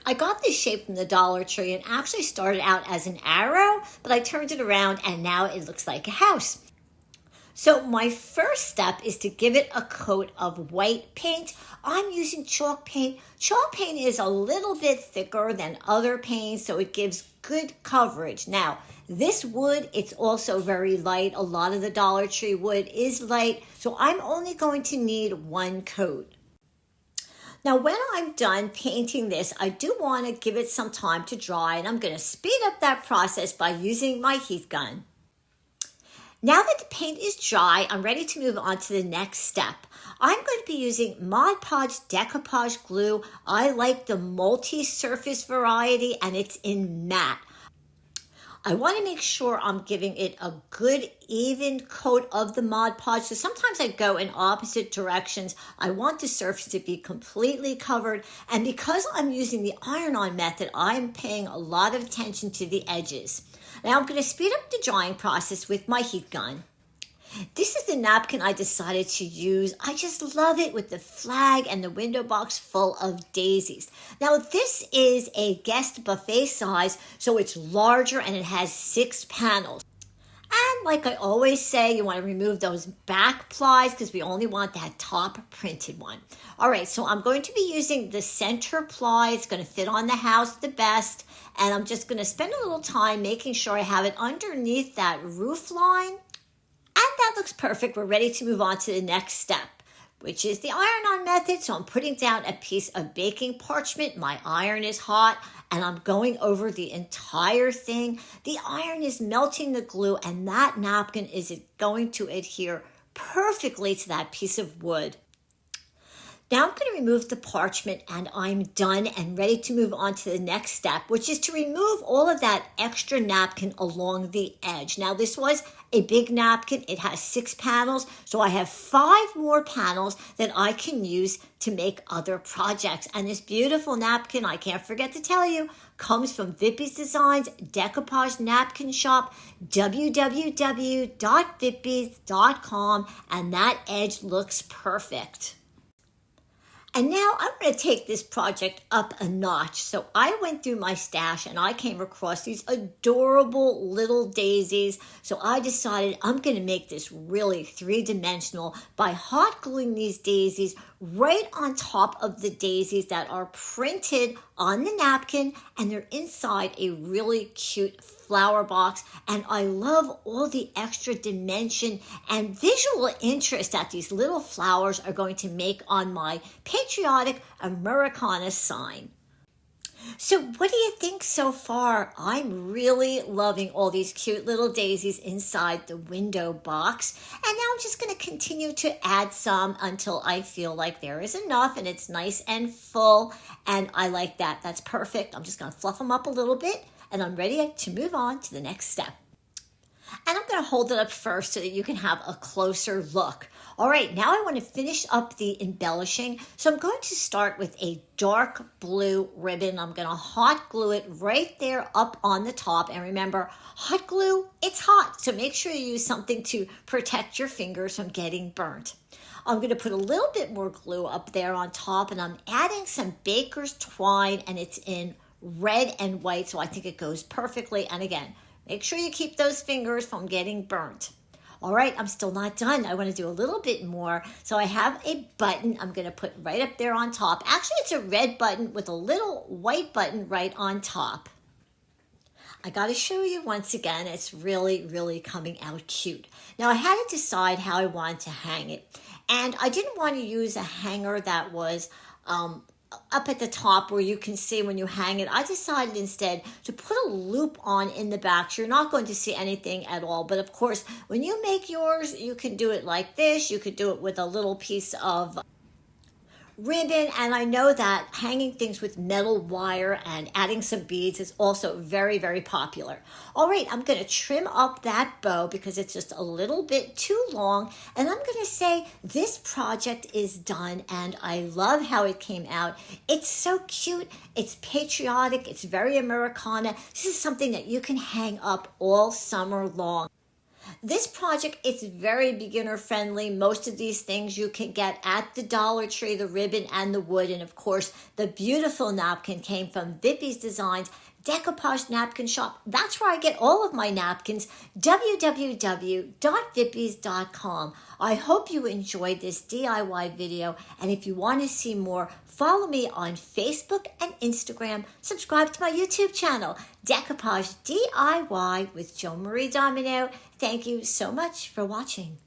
I got this shape from the Dollar Tree and actually started out as an arrow, but I turned it around and now it looks like a house. So my first step is to give it a coat of white paint. I'm using chalk paint. Chalk paint is a little bit thicker than other paints, so it gives good coverage. Now, this wood, it's also very light. A lot of the Dollar Tree wood is light, so I'm only going to need one coat. Now, when I'm done painting this, I do want to give it some time to dry, and I'm going to speed up that process by using my heat gun. Now that the paint is dry, I'm ready to move on to the next step. I'm going to be using Mod Podge Decoupage glue. I like the multi-surface variety, and it's in matte. I want to make sure I'm giving it a good even coat of the Mod Podge. So sometimes I go in opposite directions. I want the surface to be completely covered. And because I'm using the iron-on method, I'm paying a lot of attention to the edges. Now I'm going to speed up the drying process with my heat gun. This is the napkin I decided to use. I just love it with the flag and the window box full of daisies. Now this is a guest buffet size, so it's larger and it has 6 panels. And like I always say, you want to remove those back plies because we only want that top printed one. All right, so I'm going to be using the center ply. It's going to fit on the house the best. And I'm just going to spend a little time making sure I have it underneath that roof line. And that looks perfect. We're ready to move on to the next step, which is the iron-on method. So I'm putting down a piece of baking parchment. My iron is hot, and I'm going over the entire thing. The iron is melting the glue, and that napkin is going to adhere perfectly to that piece of wood. Now I'm going to remove the parchment and I'm done and ready to move on to the next step, which is to remove all of that extra napkin along the edge. Now this was a big napkin. It has 6 panels, so I have 5 more panels that I can use to make other projects. And this beautiful napkin, I can't forget to tell you, comes from Vippies Designs Decoupage Napkin Shop, www.vippies.com, and that edge looks perfect. And now I'm going to take this project up a notch. So I went through my stash and I came across these adorable little daisies. So I decided I'm going to make this really 3-dimensional by hot gluing these daisies right on top of the daisies that are printed on the napkin, and they're inside a really cute flower box. And I love all the extra dimension and visual interest that these little flowers are going to make on my Patriotic Americana sign. So what do you think so far? I'm really loving all these cute little daisies inside the window box. And now I'm just going to continue to add some until I feel like there is enough and it's nice and full. And I like that. That's perfect. I'm just going to fluff them up a little bit and I'm ready to move on to the next step. And I'm going to hold it up first so that you can have a closer look. All right, now I want to finish up the embellishing. So I'm going to start with a dark blue ribbon. I'm going to hot glue it right there up on the top. And remember, hot glue, it's hot. So make sure you use something to protect your fingers from getting burnt. I'm going to put a little bit more glue up there on top. And I'm adding some baker's twine. And it's in red and white. So I think it goes perfectly. And again, make sure you keep those fingers from getting burnt. All right, I'm still not done. I want to do a little bit more. So I have a button I'm going to put right up there on top. Actually, it's a red button with a little white button right on top. I got to show you once again. It's really, really coming out cute. Now, I had to decide how I wanted to hang it. And I didn't want to use a hanger that was up at the top where you can see when you hang it. I decided instead to put a loop on in the back. So you're not going to see anything at all. But of course, when you make yours, you can do it like this. You could do it with a little piece of ribbon. And I know that hanging things with metal wire and adding some beads is also very, very popular. All right, I'm going to trim up that bow because it's just a little bit too long. And I'm going to say this project is done and I love how it came out. It's so cute. It's patriotic. It's very Americana. This is something that you can hang up all summer long. This project is very beginner friendly. Most of these things you can get at the Dollar Tree, the ribbon and the wood. And of course, the beautiful napkin came from Vippies Designs Decoupage Napkin Shop. That's where I get all of my napkins, www.vippies.com. I hope you enjoyed this DIY video, and if you want to see more, follow me on Facebook and Instagram. Subscribe to my YouTube channel, Decoupage DIY with Joan-Marie Domino. Thank you so much for watching.